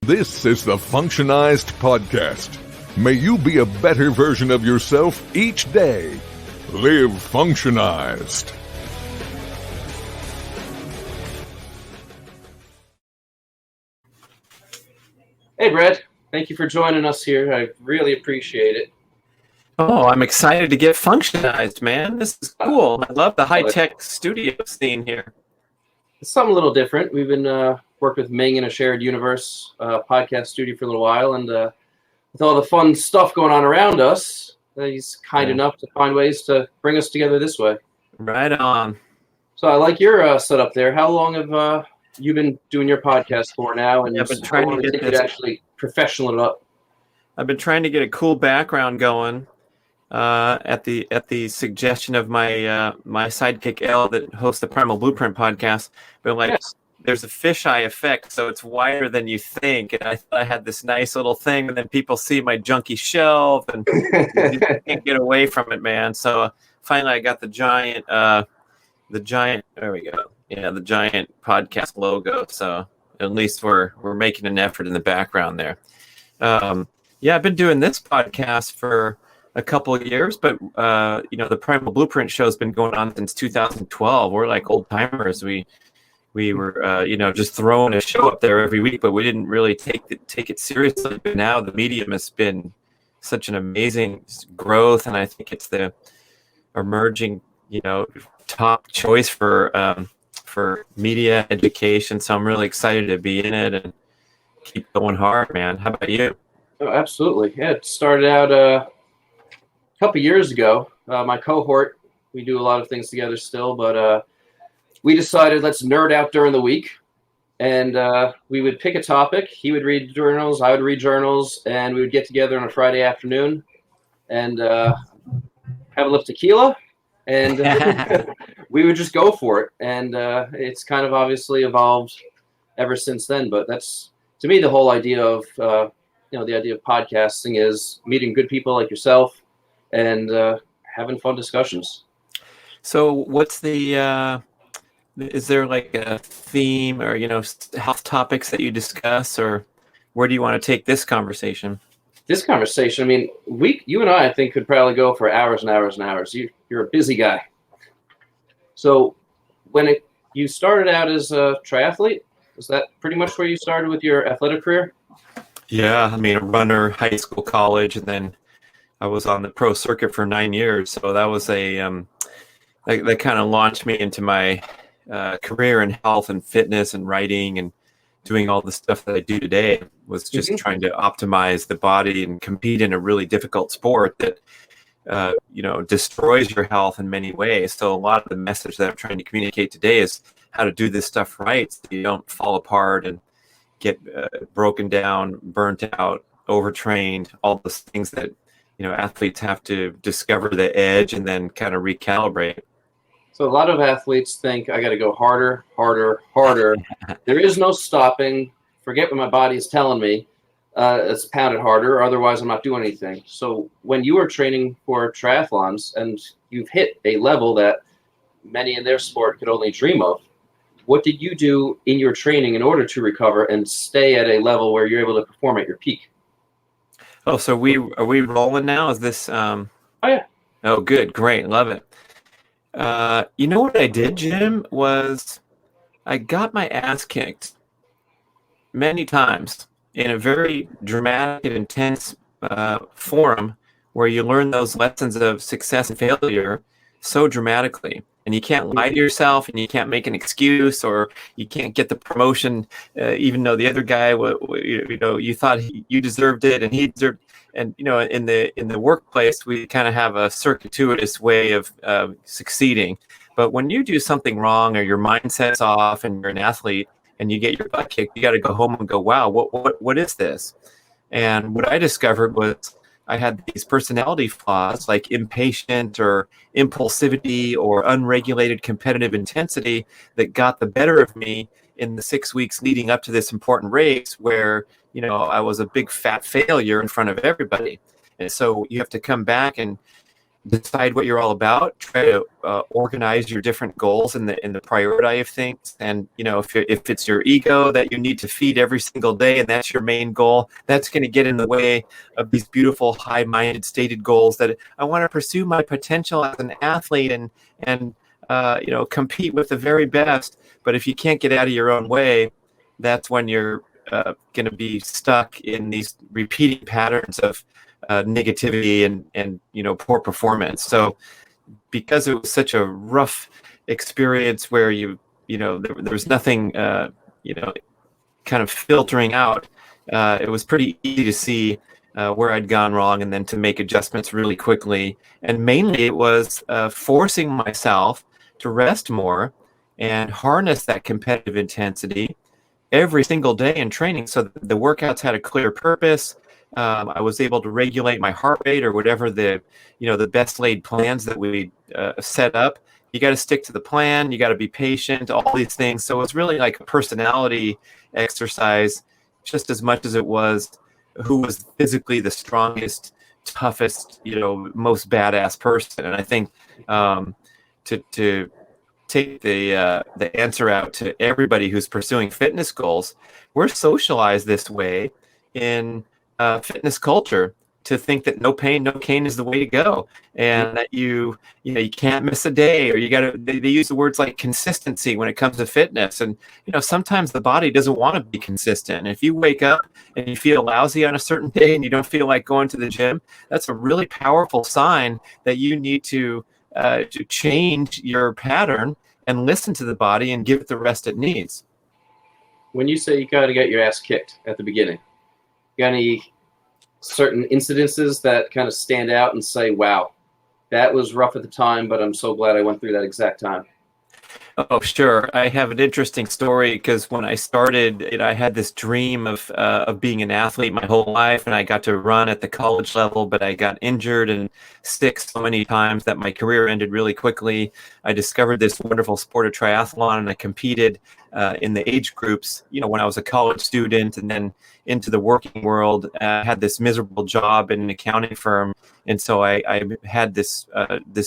This is the Functionised podcast. May you be a better version of yourself each day. Live Functionised. Hey, Brad. Thank you for joining us here. I really appreciate it. Oh, I'm excited to get Functionised, man. This is cool. I love the high-tech studio scene here. It's something a little different. We've been working with Ming in a shared universe podcast studio for a little while, and with all the fun stuff going on around us, he's kind enough to find ways to bring us together this way. Right on. So I like your setup there. How long have you been doing your podcast for now? And I've been trying to get this actually professional it up. I've been trying to get a cool background going at the suggestion of my my sidekick Elle that hosts the Primal Blueprint podcast. But Yes. There's a fisheye effect, so it's wider than you think. And I thought I had this nice little thing, and then people see my junky shelf, and you can't get away from it, man. So finally, I got the giant. There we go. Yeah, the giant podcast logo. So at least we're making an effort in the background there. I've been doing this podcast for a couple of years, but the Primal Blueprint show has been going on since 2012. We're like old timers. We were just throwing a show up there every week, but we didn't really take it seriously. But now the medium has been such an amazing growth, and I think it's the emerging top choice for media education. So I'm really excited to be in it and keep going hard, man. How about you? Oh, absolutely. Yeah, it started out a couple years ago. My cohort, we do a lot of things together still, but we decided let's nerd out during the week. And we would pick a topic. He would read journals, I would read journals, and we would get together on a Friday afternoon and have a lift tequila. And we would just go for it. And it's kind of obviously evolved ever since then. But that's, to me, the whole idea of, the idea of podcasting is meeting good people like yourself and having fun discussions. So what's the, is there like a theme or, health topics that you discuss, or where do you want to take this conversation? This conversation, I mean, you and I think, could probably go for hours and hours and hours. You're a busy guy. So when you started out as a triathlete, was that pretty much where you started with your athletic career? Yeah, I mean, a runner, high school, college, and then I was on the pro circuit for 9 years. So that was that kind of launched me into my career in health and fitness and writing and doing all the stuff that I do today. Was just trying to optimize the body and compete in a really difficult sport that destroys your health in many ways. So a lot of the message that I'm trying to communicate today is how to do this stuff right so you don't fall apart and get broken down, burnt out, overtrained, all those things that athletes have to discover the edge and then kind of recalibrate. So a lot of athletes think, I got to go harder, harder, harder. There is no stopping. Forget what my body is telling me. It's pounded harder, otherwise I'm not doing anything. So when you are training for triathlons and you've hit a level that many in their sport could only dream of, what did you do in your training in order to recover and stay at a level where you're able to perform at your peak? Oh, so are we rolling now? Is this? Oh, yeah. Oh, good. Great. Love it. You know what I did, Jim, was I got my ass kicked many times in a very dramatic and intense forum where you learn those lessons of success and failure so dramatically. And you can't lie to yourself, and you can't make an excuse, or you can't get the promotion, even though the other guy, you thought you deserved it, and he deserved. And in the workplace, we kind of have a circuitous way of succeeding. But when you do something wrong, or your mindset's off, and you're an athlete, and you get your butt kicked, you got to go home and go, "Wow, what is this?" And what I discovered was I had these personality flaws like impatient or impulsivity or unregulated competitive intensity that got the better of me in the 6 weeks leading up to this important race where, I was a big fat failure in front of everybody. And so you have to come back and decide what you're all about, try to organize your different goals in the priority of things. And, if it's your ego that you need to feed every single day and that's your main goal, that's going to get in the way of these beautiful, high-minded, stated goals that I want to pursue my potential as an athlete and compete with the very best. But if you can't get out of your own way, that's when you're going to be stuck in these repeating patterns of negativity and poor performance. So because it was such a rough experience where there was nothing kind of filtering out, it was pretty easy to see where I'd gone wrong and then to make adjustments really quickly. And mainly it was forcing myself to rest more and harness that competitive intensity every single day in training, so the workouts had a clear purpose. I was able to regulate my heart rate or whatever the best laid plans that we set up. You got to stick to the plan. You got to be patient, all these things. So it's really like a personality exercise just as much as it was who was physically the strongest, toughest, most badass person. And I think to take the answer out to everybody who's pursuing fitness goals, we're socialized this way in fitness culture to think that no pain, no cane is the way to go, and that you can't miss a day, or you got to. They use the words like consistency when it comes to fitness, and sometimes the body doesn't want to be consistent. If you wake up and you feel lousy on a certain day and you don't feel like going to the gym, that's a really powerful sign that you need to change your pattern and listen to the body and give it the rest it needs. When you say you got to get your ass kicked at the beginning, you got any certain incidences that kind of stand out and say, wow, that was rough at the time, but I'm so glad I went through that exact time? Oh, sure. I have an interesting story because when I started, I had this dream of being an athlete my whole life, and I got to run at the college level, but I got injured and sick so many times that my career ended really quickly. I discovered this wonderful sport of triathlon, and I competed in the age groups, when I was a college student, and then into the working world. I had this miserable job in an accounting firm, and so I had this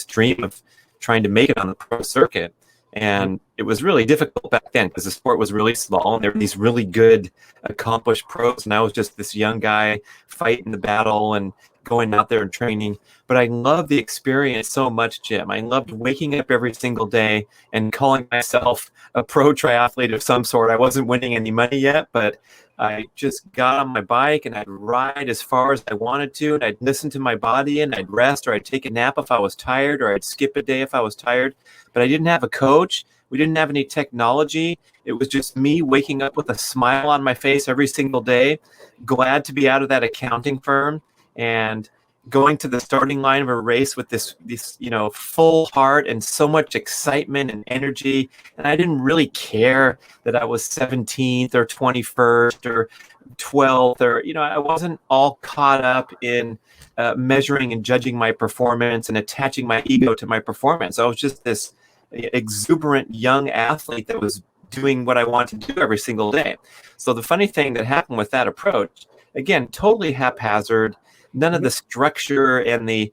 dream of trying to make it on the pro circuit. And it was really difficult back then because the sport was really small and there were these really good, accomplished pros. And I was just this young guy fighting the battle and going out there and training. But I loved the experience so much, Jim. I loved waking up every single day and calling myself a pro triathlete of some sort. I wasn't winning any money yet, but I just got on my bike and I'd ride as far as I wanted to, and I'd listen to my body, and I'd rest, or I'd take a nap if I was tired, or I'd skip a day if I was tired. But I didn't have a coach. We didn't have any technology. It was just me waking up with a smile on my face every single day, glad to be out of that accounting firm and going to the starting line of a race with this full heart and so much excitement and energy. And I didn't really care that I was 17th or 21st or 12th, or I wasn't all caught up in measuring and judging my performance and attaching my ego to my performance. I was just this exuberant young athlete that was doing what I wanted to do every single day. So the funny thing that happened with that approach, again, totally haphazard, none of the structure and the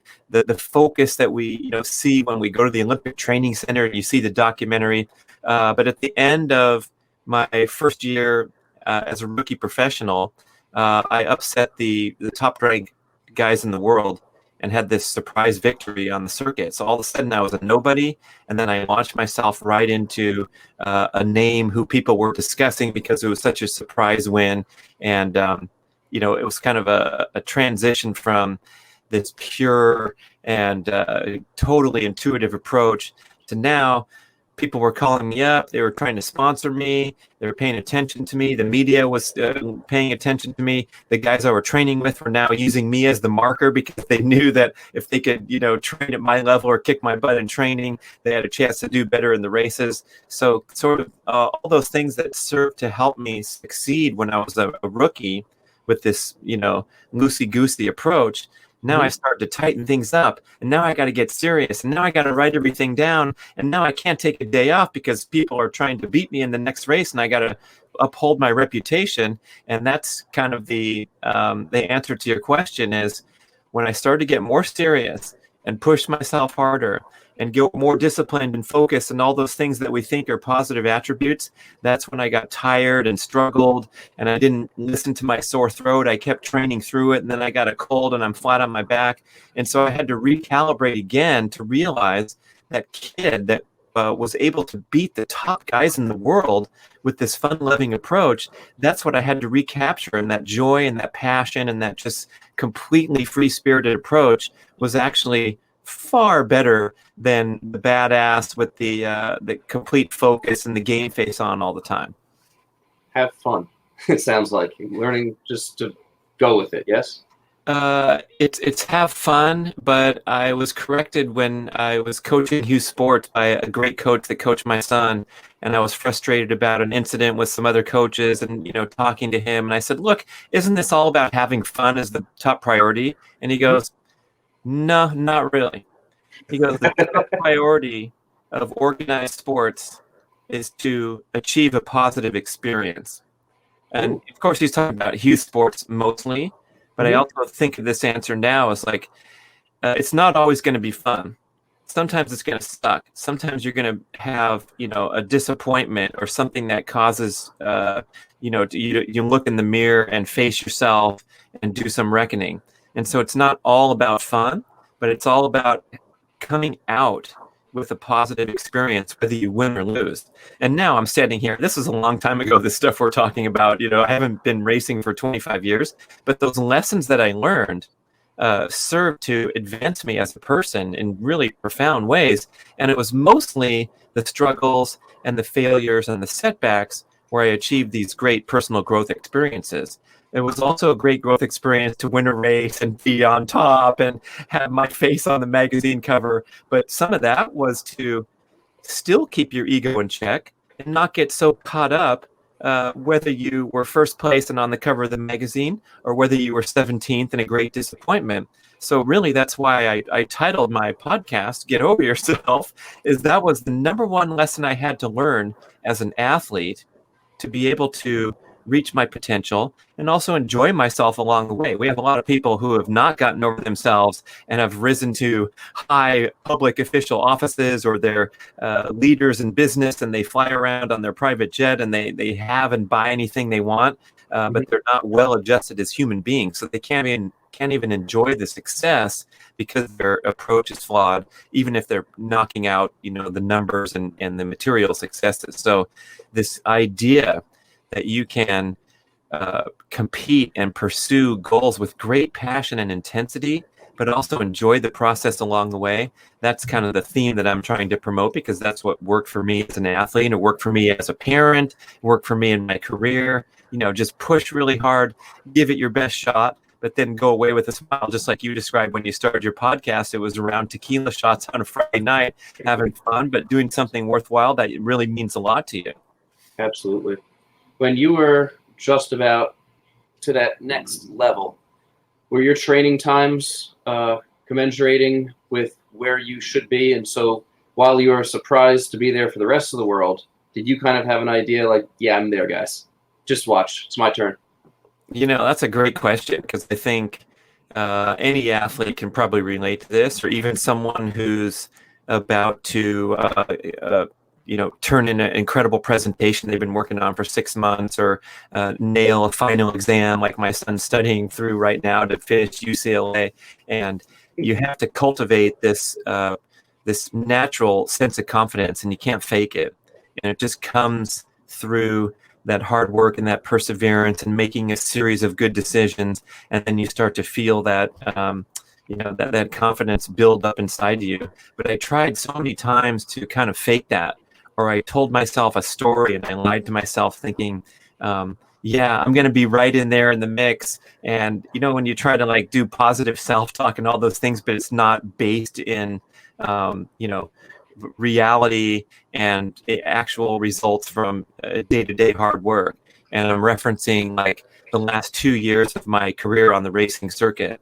focus that we see when we go to the Olympic Training Center and you see the documentary. But at the end of my first year as a rookie professional, I upset the top ranked guys in the world and had this surprise victory on the circuit. So all of a sudden I was a nobody, and then I launched myself right into a name who people were discussing because it was such a surprise win. And it was kind of a transition from this pure and totally intuitive approach to now people were calling me up. They were trying to sponsor me. They were paying attention to me. The media was paying attention to me. The guys I were training with were now using me as the marker because they knew that if they could, train at my level or kick my butt in training, they had a chance to do better in the races. So sort of all those things that served to help me succeed when I was a rookie with this, loosey-goosey approach. Now I start to tighten things up, and now I got to get serious, and now I got to write everything down, and now I can't take a day off because people are trying to beat me in the next race, and I got to uphold my reputation. And that's kind of the answer to your question is when I started to get more serious and push myself harder and get more disciplined and focused and all those things that we think are positive attributes, that's when I got tired and struggled and I didn't listen to my sore throat. I kept training through it, and then I got a cold and I'm flat on my back. And so I had to recalibrate again to realize that kid that was able to beat the top guys in the world with this fun-loving approach, that's what I had to recapture. And that joy and that passion and that just completely free-spirited approach was actually far better than the badass with the complete focus and the game face on all the time. Have fun. It sounds like learning just to go with it. Yes. It's have fun, but I was corrected when I was coaching youth sports by a great coach that coached my son, and I was frustrated about an incident with some other coaches and, talking to him. And I said, look, isn't this all about having fun as the top priority? And he goes, no, not really. He goes, the top priority of organized sports is to achieve a positive experience. And of course, he's talking about youth sports mostly. But I also think of this answer now as like, it's not always going to be fun. Sometimes it's going to suck. Sometimes you're going to have, a disappointment or something that causes, you look in the mirror and face yourself and do some reckoning. And so it's not all about fun, but it's all about coming out with a positive experience, whether you win or lose. And now I'm standing here. This is a long time ago, this stuff we're talking about. I haven't been racing for 25 years, but those lessons that I learned served to advance me as a person in really profound ways. And it was mostly the struggles and the failures and the setbacks where I achieved these great personal growth experiences. It was also a great growth experience to win a race and be on top and have my face on the magazine cover. But some of that was to still keep your ego in check and not get so caught up whether you were first place and on the cover of the magazine or whether you were 17th and a great disappointment. So really, that's why I titled my podcast, Get Over Yourself, is that was the number one lesson I had to learn as an athlete to be able to reach my potential and also enjoy myself along the way. We have a lot of people who have not gotten over themselves and have risen to high public official offices, or they're leaders in business and they fly around on their private jet and they have and buy anything they want, but they're not well adjusted as human beings. So they can't even enjoy the success because their approach is flawed, even if they're knocking out, the numbers and the material successes. So this idea that you can compete and pursue goals with great passion and intensity, but also enjoy the process along the way. That's kind of the theme that I'm trying to promote, because that's what worked for me as an athlete, and it worked for me as a parent, it worked for me in my career. Just push really hard, give it your best shot, but then go away with a smile, just like you described when you started your podcast. It was around tequila shots on a Friday night, having fun, but doing something worthwhile that really means a lot to you. Absolutely. When you were just about to that next level, were your training times commensurating with where you should be? And so while you were surprised to be there for the rest of the world, did you kind of have an idea like, yeah, I'm there, guys. Just watch. It's my turn. That's a great question, because I think any athlete can probably relate to this, or even someone who's about to turn in an incredible presentation they've been working on for 6 months, or nail a final exam like my son's studying through right now to finish UCLA. And you have to cultivate this natural sense of confidence, and you can't fake it. And it just comes through that hard work and that perseverance and making a series of good decisions. And then you start to feel that that confidence build up inside you. But I tried so many times to kind of fake that, or I told myself a story and I lied to myself thinking, yeah, I'm going to be right in there in the mix. And, when you try to do positive self-talk and all those things, but it's not based in, reality and actual results from day-to-day hard work. And I'm referencing the last 2 years of my career on the racing circuit.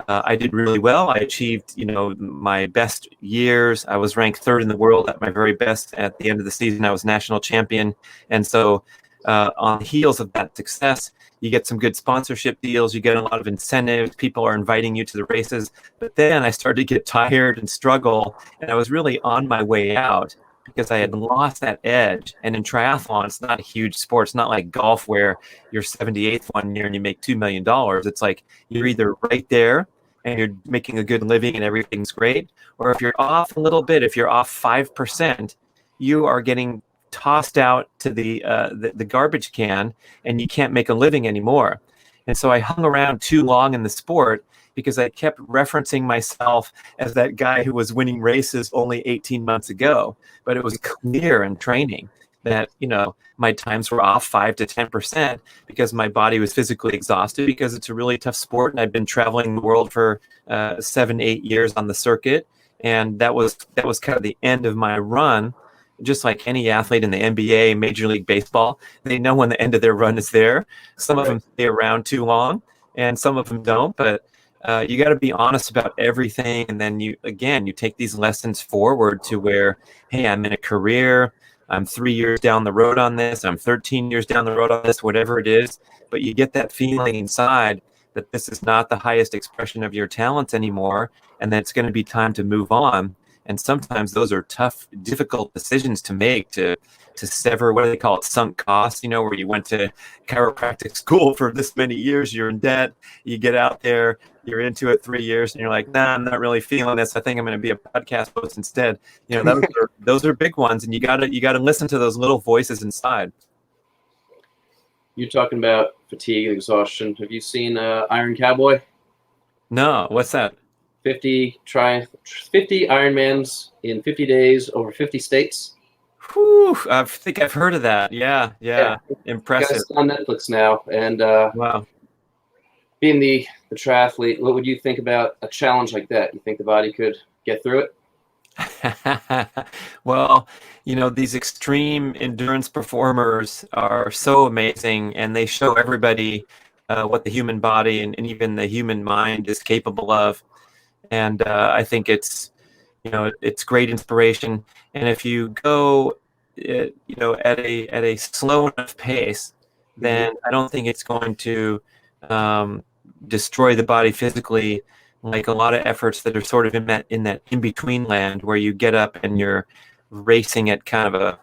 I did really well. I achieved, my best years. I was ranked third in the world at my very best. At the end of the season, I was national champion. And so on the heels of that success, you get some good sponsorship deals, you get a lot of incentives, people are inviting you to the races. But then I started to get tired and struggle, and I was really on my way out because I had lost that edge. And in triathlon, it's not a huge sport. It's not like golf where you're 78th one year and you make $2 million. It's like you're either right there and you're making a good living and everything's great, or if you're off a little bit, if you're off 5%, you are getting tossed out to the garbage can, and you can't make a living anymore. And so I hung around too long in the sport because I kept referencing myself as that guy who was winning races only 18 months ago. But it was clear in training that, my times were off 5 to 10% because my body was physically exhausted, because it's a really tough sport. And I've been traveling the world for 7-8 years on the circuit. And that was kind of the end of my run. Just like any athlete in the NBA, Major League Baseball, they know when the end of their run is there. Some of them stay around too long and some of them don't. But you got to be honest about everything. And then you take these lessons forward to where, hey, I'm in a career. I'm 3 years down the road on this. I'm 13 years down the road on this, whatever it is. But you get that feeling inside that this is not the highest expression of your talents anymore, and that it's going to be time to move on. And sometimes those are tough, difficult decisions to make, to sever, what do they call it, sunk costs, where you went to chiropractic school for this many years, you're in debt, you get out there, you're into it 3 years, and you're like, nah, I'm not really feeling this. I think I'm going to be a podcast host instead. Those are big ones, and you gotta listen to those little voices inside. You're talking about fatigue and exhaustion. Have you seen Iron Cowboy? No, what's that? 50 Ironmans in 50 days over 50 states. Whew, I think I've heard of that. Yeah. Impressive. It's on Netflix now. And wow. Being the triathlete, what would you think about a challenge like that? You think the body could get through it? Well, these extreme endurance performers are so amazing, and they show everybody what the human body and even the human mind is capable of. And I think it's great inspiration. And if you go, at a slow enough pace, then I don't think it's going to destroy the body physically, like a lot of efforts that are sort of in that in between land where you get up and you're racing at kind of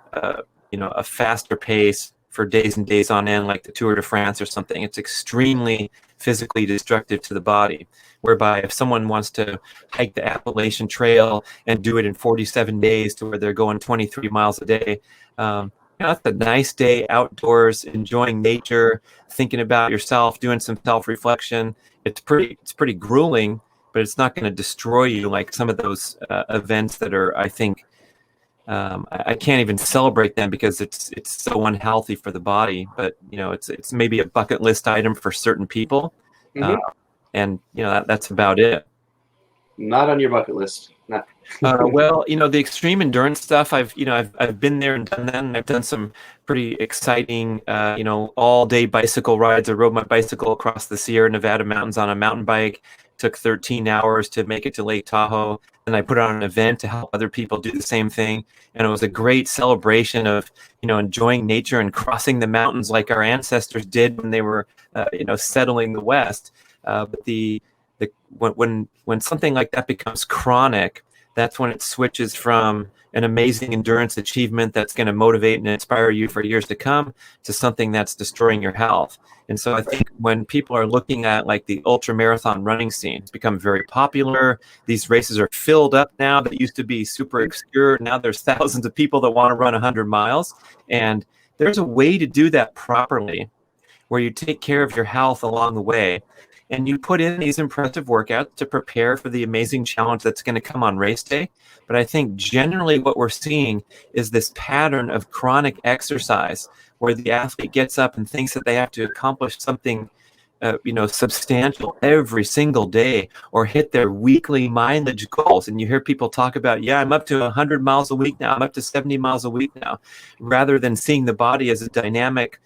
a faster pace for days and days on end, like the Tour de France or something. It's extremely physically destructive to the body. Whereby if someone wants to hike the Appalachian Trail and do it in 47 days to where they're going 23 miles a day, that's a nice day outdoors, enjoying nature, thinking about yourself, doing some self-reflection. It's pretty grueling, but it's not going to destroy you like some of those events that are, I think, I can't even celebrate them because it's so unhealthy for the body. But it's maybe a bucket list item for certain people. Mm-hmm. And that's about it. Not on your bucket list. No. Well, the extreme endurance stuff, I've been there and done that, and I've done some pretty exciting, all day bicycle rides. I rode my bicycle across the Sierra Nevada mountains on a mountain bike. Took 13 hours to make it to Lake Tahoe. And I put on an event to help other people do the same thing. And it was a great celebration of, enjoying nature and crossing the mountains like our ancestors did when they were, settling the West. But when something like that becomes chronic, that's when it switches from an amazing endurance achievement that's going to motivate and inspire you for years to come to something that's destroying your health. And so I think when people are looking at like the ultra marathon running scene, it's become very popular. These races are filled up now that used to be super obscure. Now there's thousands of people that want to run 100 miles. And there's a way to do that properly where you take care of your health along the way. And you put in these impressive workouts to prepare for the amazing challenge that's going to come on race day. But I think generally what we're seeing is this pattern of chronic exercise where the athlete gets up and thinks that they have to accomplish something substantial every single day or hit their weekly mileage goals. And you hear people talk about, I'm up to 100 miles a week now. I'm up to 70 miles a week now, rather than seeing the body as a dynamic,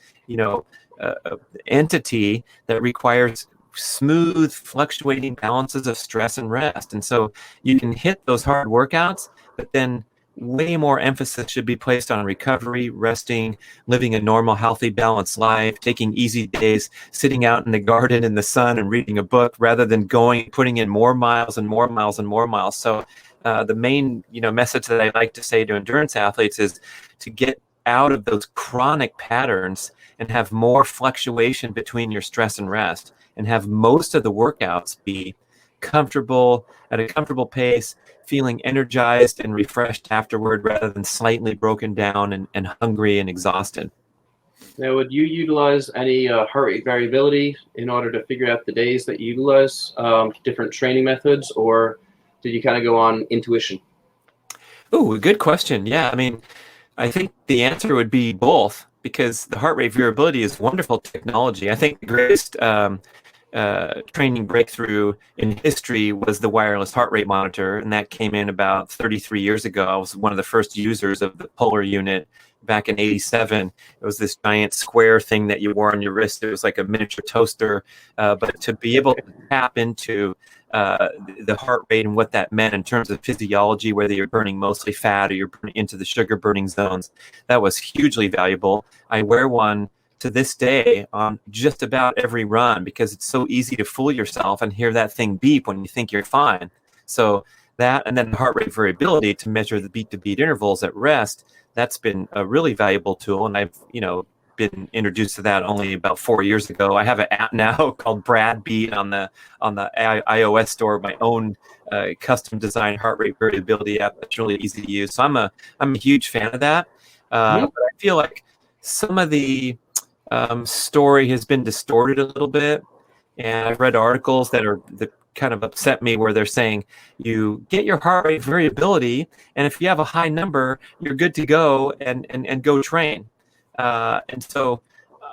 entity that requires smooth, fluctuating balances of stress and rest. And so you can hit those hard workouts, but then way more emphasis should be placed on recovery, resting, living a normal, healthy, balanced life, taking easy days, sitting out in the garden in the sun and reading a book rather than putting in more miles and more miles and more miles. So the main, message that I like to say to endurance athletes is to get out of those chronic patterns and have more fluctuation between your stress and rest, and have most of the workouts be comfortable, at a comfortable pace, feeling energized and refreshed afterward rather than slightly broken down and hungry and exhausted. Now, would you utilize any heart rate variability in order to figure out the days that you utilize different training methods, or did you kind of go on intuition? Ooh, good question. Yeah, I mean, I think the answer would be both, because the heart rate variability is wonderful technology. I think the greatest training breakthrough in history was the wireless heart rate monitor, and that came in about 33 years ago. I was one of the first users of the Polar unit back in '87. It was this giant square thing that you wore on your wrist. It was like a miniature toaster, but to be able to tap into the heart rate and what that meant in terms of physiology, whether you're burning mostly fat or you're burning into the sugar burning zones, that was hugely valuable. I wear one to this day on just about every run because it's so easy to fool yourself and hear that thing beep when you think you're fine. So that, and then the heart rate variability to measure the beat to beat intervals at rest, that's been a really valuable tool. And I've, been introduced to that only about 4 years ago. I have an app now called Brad Beat on the iOS store, my own custom designed heart rate variability app that's really easy to use. So I'm a huge fan of that. But I feel like some of the story has been distorted a little bit, and I've read articles that kind of upset me where they're saying you get your heart rate variability, and if you have a high number, you're good to go and go train. And so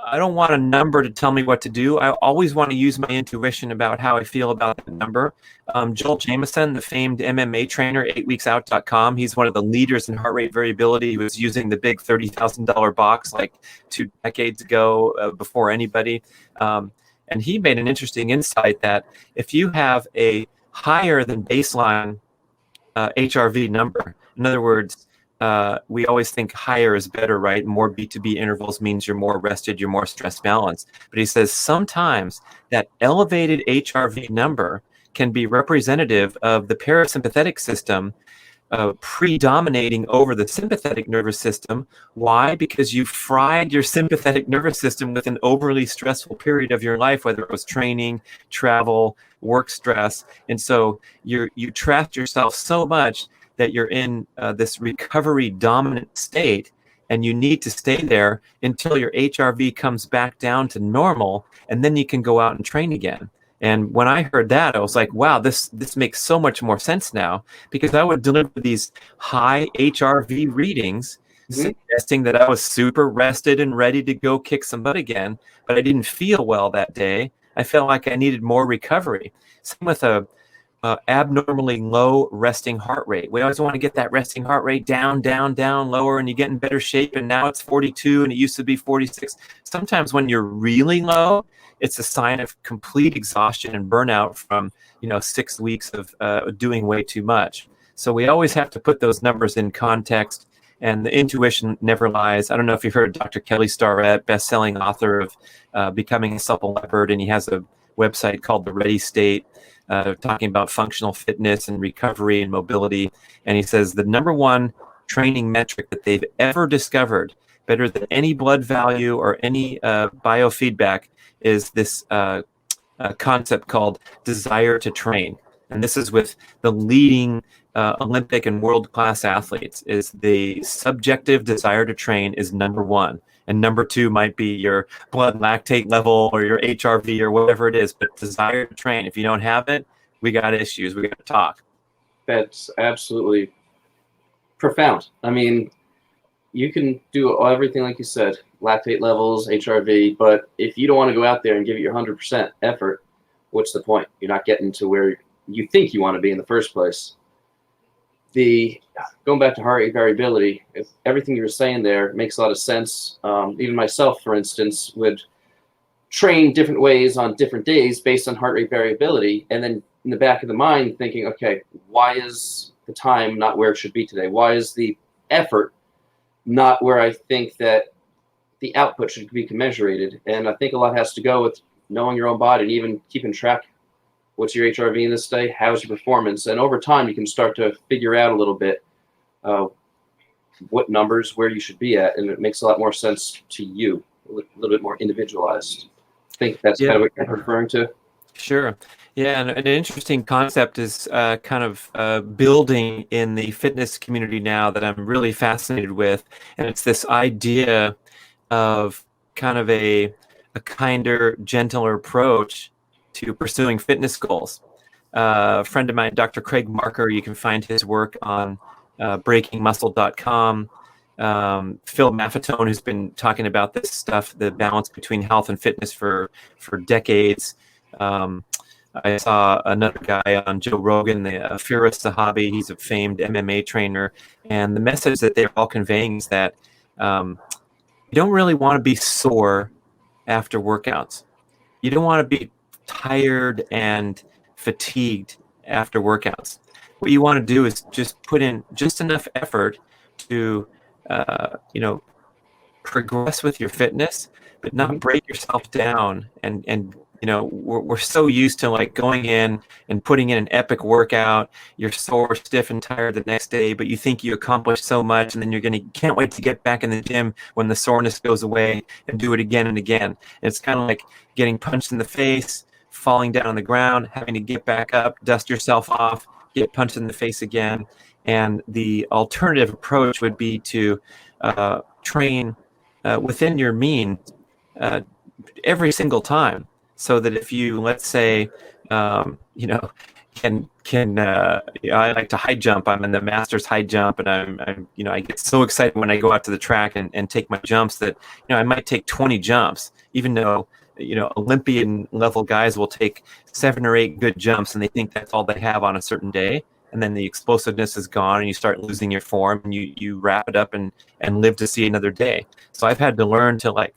I don't want a number to tell me what to do. I always want to use my intuition about how I feel about that number. Joel Jamieson, the famed MMA trainer, 8weeksout.com, he's one of the leaders in heart rate variability. He was using the big $30,000 box like 2 decades ago before anybody. And he made an interesting insight that if you have a higher than baseline HRV number, in other words, we always think higher is better, right? More B2B intervals means you're more rested, you're more stress balanced. But he says sometimes that elevated HRV number can be representative of the parasympathetic system predominating over the sympathetic nervous system. Why? Because you fried your sympathetic nervous system with an overly stressful period of your life, whether it was training, travel, work stress. And so you trapped yourself so much that you're in this recovery dominant state, and you need to stay there until your HRV comes back down to normal, and then you can go out and train again. And when I heard that, I was like, wow, this makes so much more sense now, because I would deliver these high HRV readings, suggesting that I was super rested and ready to go kick some butt again, but I didn't feel well that day. I felt like I needed more recovery. Same with a abnormally low resting heart rate. We always want to get that resting heart rate down, lower, and you get in better shape. And now it's 42 and it used to be 46. Sometimes when you're really low, it's a sign of complete exhaustion and burnout from 6 weeks of doing way too much. So we always have to put those numbers in context, and the intuition never lies. I don't know if you've heard Dr. Kelly Starrett, best-selling author of Becoming a Supple Leopard, and he has a website called The Ready State, talking about functional fitness and recovery and mobility. And he says the number one training metric that they've ever discovered, better than any blood value or any biofeedback, is this concept called desire to train. And this is with the leading Olympic and world-class athletes, is the subjective desire to train is number one. And number two might be your blood lactate level or your HRV or whatever it is. But desire to train, if you don't have it, we got issues. We got to talk. That's absolutely profound. I mean, you can do everything like you said, lactate levels, HRV, but if you don't want to go out there and give it your 100% effort, what's the point? You're not getting to where you think you want to be in the first place. Going back to heart rate variability, if everything you were saying there makes a lot of sense. Even myself, for instance, would train different ways on different days based on heart rate variability, and then in the back of the mind thinking, okay, why is the time not where it should be today? Why is the effort not where I think that the output should be commensurated? And I think a lot has to go with knowing your own body and even keeping track. What's your HRV in this day? How's your performance? And over time, you can start to figure out a little bit what numbers, where you should be at, and it makes a lot more sense to you, a little bit more individualized. I think that's kind of what you're referring to. Sure. Yeah, and an interesting concept is kind of building in the fitness community now that I'm really fascinated with, and it's this idea of kind of a kinder, gentler approach to pursuing fitness goals. A friend of mine, Dr. Craig Marker, you can find his work on breakingmuscle.com. Phil Maffetone, who's been talking about this stuff, the balance between health and fitness for decades. I saw another guy on Joe Rogan, the Firas Zahabi. He's a famed MMA trainer. And the message that they're all conveying is that you don't really want to be sore after workouts. You don't want to be tired and fatigued after workouts. What you want to do is just put in just enough effort to, progress with your fitness, but not break yourself down. And we're so used to like going in and putting in an epic workout. You're sore, stiff, and tired the next day, but you think you accomplished so much, and then can't wait to get back in the gym when the soreness goes away and do it again and again. It's kind of like getting punched in the face, falling down on the ground, having to get back up, dust yourself off, get punched in the face again. And the alternative approach would be to train within your means every single time. So that if you, let's say, I like to high jump. I'm in the Masters high jump, and I get so excited when I go out to the track and take my jumps that, I might take 20 jumps, even though, Olympian level guys will take 7 or 8 good jumps, and they think that's all they have on a certain day. And then the explosiveness is gone, and you start losing your form, and you wrap it up and live to see another day. So I've had to learn to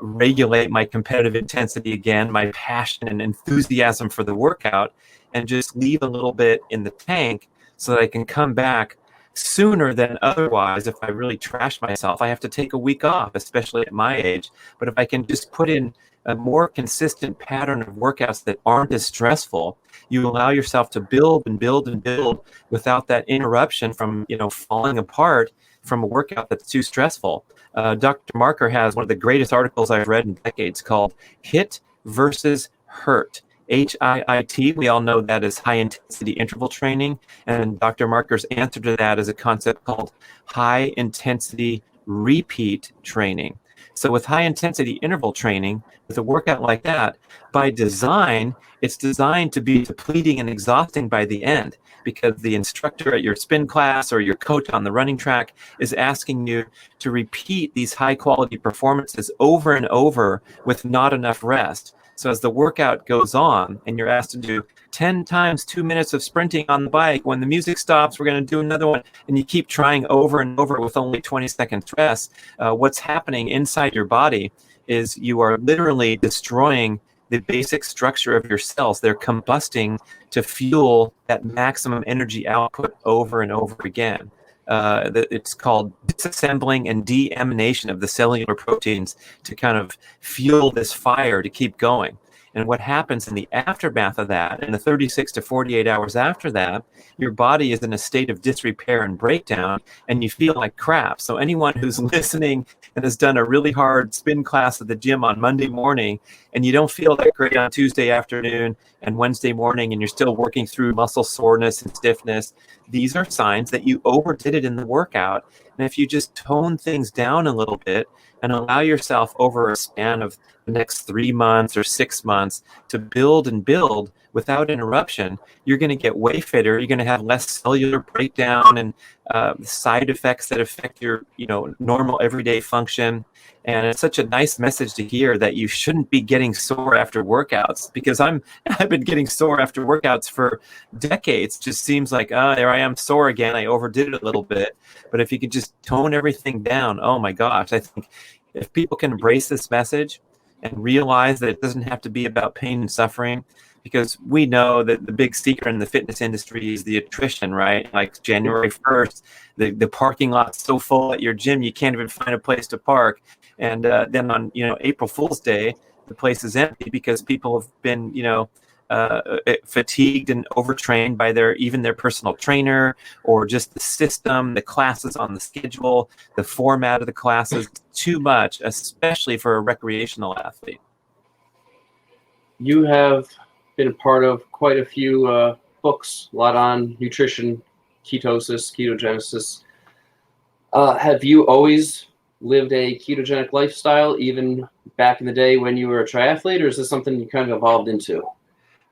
regulate my competitive intensity again, my passion and enthusiasm for the workout, and just leave a little bit in the tank so that I can come back sooner than otherwise. If I really trash myself, I have to take a week off, especially at my age. But if I can just put in a more consistent pattern of workouts that aren't as stressful, you allow yourself to build and build and build without that interruption from, falling apart from a workout that's too stressful. Dr. Marker has one of the greatest articles I've read in decades called HIIT versus HIRT. HIIT, we all know that as high intensity interval training. And Dr. Marker's answer to that is a concept called high intensity repeat training. So with high intensity interval training, with a workout like that, by design, it's designed to be depleting and exhausting by the end, because the instructor at your spin class or your coach on the running track is asking you to repeat these high quality performances over and over with not enough rest. So as the workout goes on and you're asked to do 10 times 2 minutes of sprinting on the bike, when the music stops, we're going to do another one. And you keep trying over and over with only 20 seconds rest. What's happening inside your body is you are literally destroying the basic structure of your cells. They're combusting to fuel that maximum energy output over and over again. It's called disassembling and deamination of the cellular proteins to kind of fuel this fire to keep going. And what happens in the aftermath of that, in the 36 to 48 hours after that, your body is in a state of disrepair and breakdown, and you feel like crap. So anyone who's listening and has done a really hard spin class at the gym on Monday morning, and you don't feel that great on Tuesday afternoon and Wednesday morning, and you're still working through muscle soreness and stiffness, these are signs that you overdid it in the workout. And if you just tone things down a little bit and allow yourself over a span of the next 3 months or 6 months to build and build without interruption, you're going to get way fitter. You're going to have less cellular breakdown and side effects that affect your, normal everyday function. And it's such a nice message to hear that you shouldn't be getting sore after workouts, because I've been getting sore after workouts for decades. It just seems like, there I am sore again. I overdid it a little bit. But if you could just tone everything down, oh my gosh, I think if people can embrace this message and realize that it doesn't have to be about pain and suffering, because we know that the big secret in the fitness industry is the attrition, right? Like January 1st, the parking lot's so full at your gym, you can't even find a place to park. And then on, April Fool's Day, the place is empty because people have been, fatigued and overtrained by even their personal trainer, or just the system, the classes on the schedule, the format of the classes, too much, especially for a recreational athlete. You have been a part of quite a few books, a lot on nutrition, ketosis, ketogenesis. Have you always lived a ketogenic lifestyle, even back in the day when you were a triathlete, or is this something you kind of evolved into?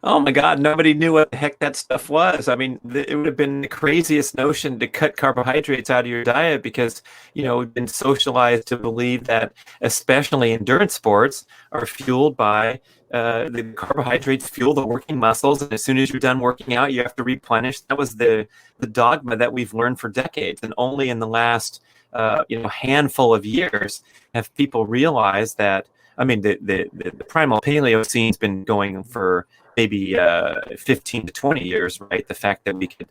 Oh my God, nobody knew what the heck that stuff was. I mean, it would have been the craziest notion to cut carbohydrates out of your diet, because, we've been socialized to believe that especially endurance sports are fueled by the carbohydrates fuel the working muscles. And as soon as you're done working out, you have to replenish. That was the dogma that we've learned for decades. And only in the last, handful of years have people realized that, I mean, the primal paleo scene's been going for maybe 15 to 20 years, right? The fact that we could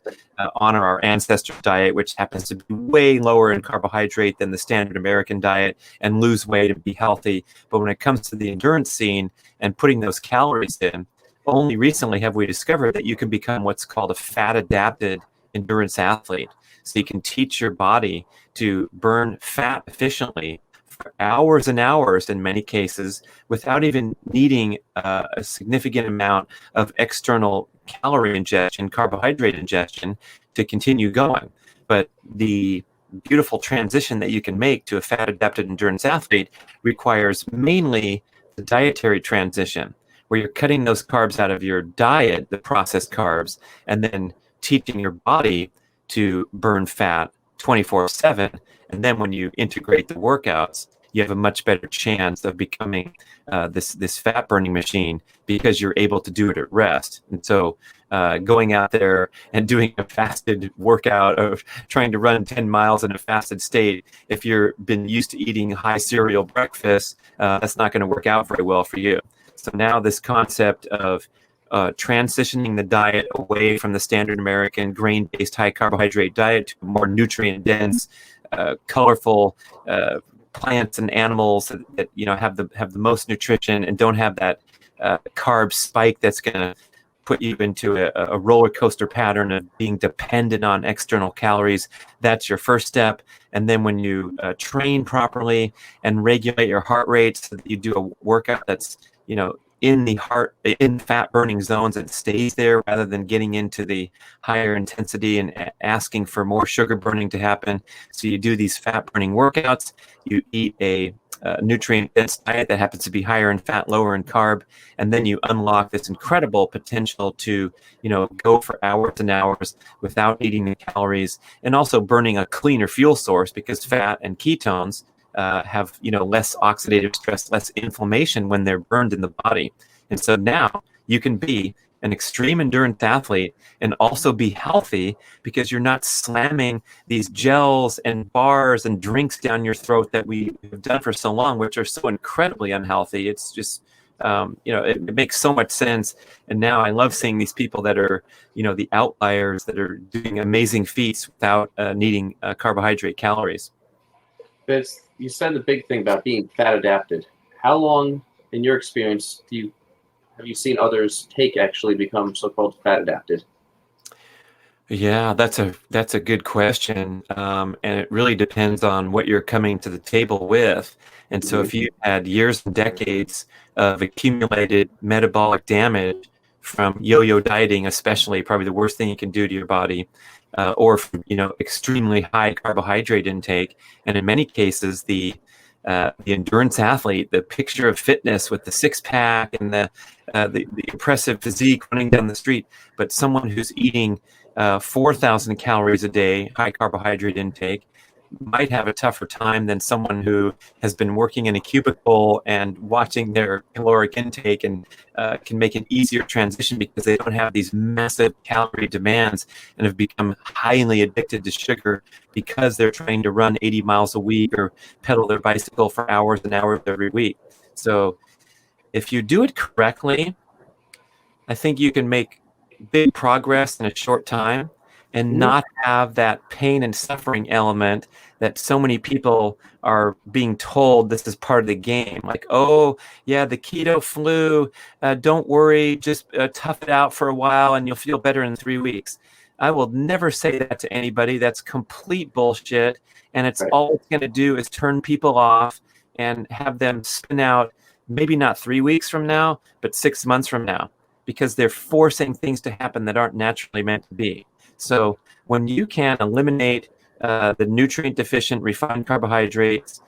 honor our ancestor diet, which happens to be way lower in carbohydrate than the standard American diet, and lose weight and be healthy. But when it comes to the endurance scene and putting those calories in, only recently have we discovered that you can become what's called a fat-adapted endurance athlete. So you can teach your body to burn fat efficiently for hours and hours in many cases, without even needing a significant amount of external calorie ingestion, carbohydrate ingestion, to continue going. But the beautiful transition that you can make to a fat-adapted endurance athlete requires mainly the dietary transition, where you're cutting those carbs out of your diet, the processed carbs, and then teaching your body to burn fat 24/7. And then when you integrate the workouts, you have a much better chance of becoming this fat burning machine, because you're able to do it at rest. And so going out there and doing a fasted workout, of trying to run 10 miles in a fasted state, if you've been used to eating high cereal breakfast, that's not going to work out very well for you. So now this concept of transitioning the diet away from the standard American grain-based high carbohydrate diet to a more nutrient-dense, colorful plants and animals that have the most nutrition and don't have that carb spike that's going to put you into a roller coaster pattern of being dependent on external calories. That's your first step. And then when you train properly and regulate your heart rate, so that you do a workout that's in fat burning zones, and stays there, rather than getting into the higher intensity and asking for more sugar burning to happen. So you do these fat burning workouts, you eat a nutrient dense diet that happens to be higher in fat, lower in carb, and then you unlock this incredible potential to go for hours and hours without eating the calories, and also burning a cleaner fuel source, because fat and ketones have less oxidative stress, less inflammation when they're burned in the body. And so now you can be an extreme endurance athlete and also be healthy, because you're not slamming these gels and bars and drinks down your throat that we have done for so long, which are so incredibly unhealthy. It's just it makes so much sense. And now I love seeing these people that are the outliers that are doing amazing feats without needing carbohydrate calories. But you said the big thing about being fat adapted. How long, in your experience, have you seen others actually become so-called fat adapted? Yeah, that's a good question, and it really depends on what you're coming to the table with. And so, if you had years and decades of accumulated metabolic damage from yo-yo dieting, especially, probably the worst thing you can do to your body, or from extremely high carbohydrate intake, and in many cases the endurance athlete, the picture of fitness with the six-pack and the impressive physique running down the street, but someone who's eating 4,000 calories a day, high carbohydrate intake, might have a tougher time than someone who has been working in a cubicle and watching their caloric intake, and can make an easier transition because they don't have these massive calorie demands and have become highly addicted to sugar because they're trying to run 80 miles a week or pedal their bicycle for hours and hours every week. So if you do it correctly, I think you can make big progress in a short time and not have that pain and suffering element that so many people are being told this is part of the game. Like, oh, yeah, the keto flu, don't worry, just tough it out for a while and you'll feel better in 3 weeks. I will never say that to anybody. That's complete bullshit. And it's all it's going to do is turn people off and have them spin out, maybe not 3 weeks from now, but 6 months from now, because they're forcing things to happen that aren't naturally meant to be. So when you can eliminate the nutrient deficient refined carbohydrates,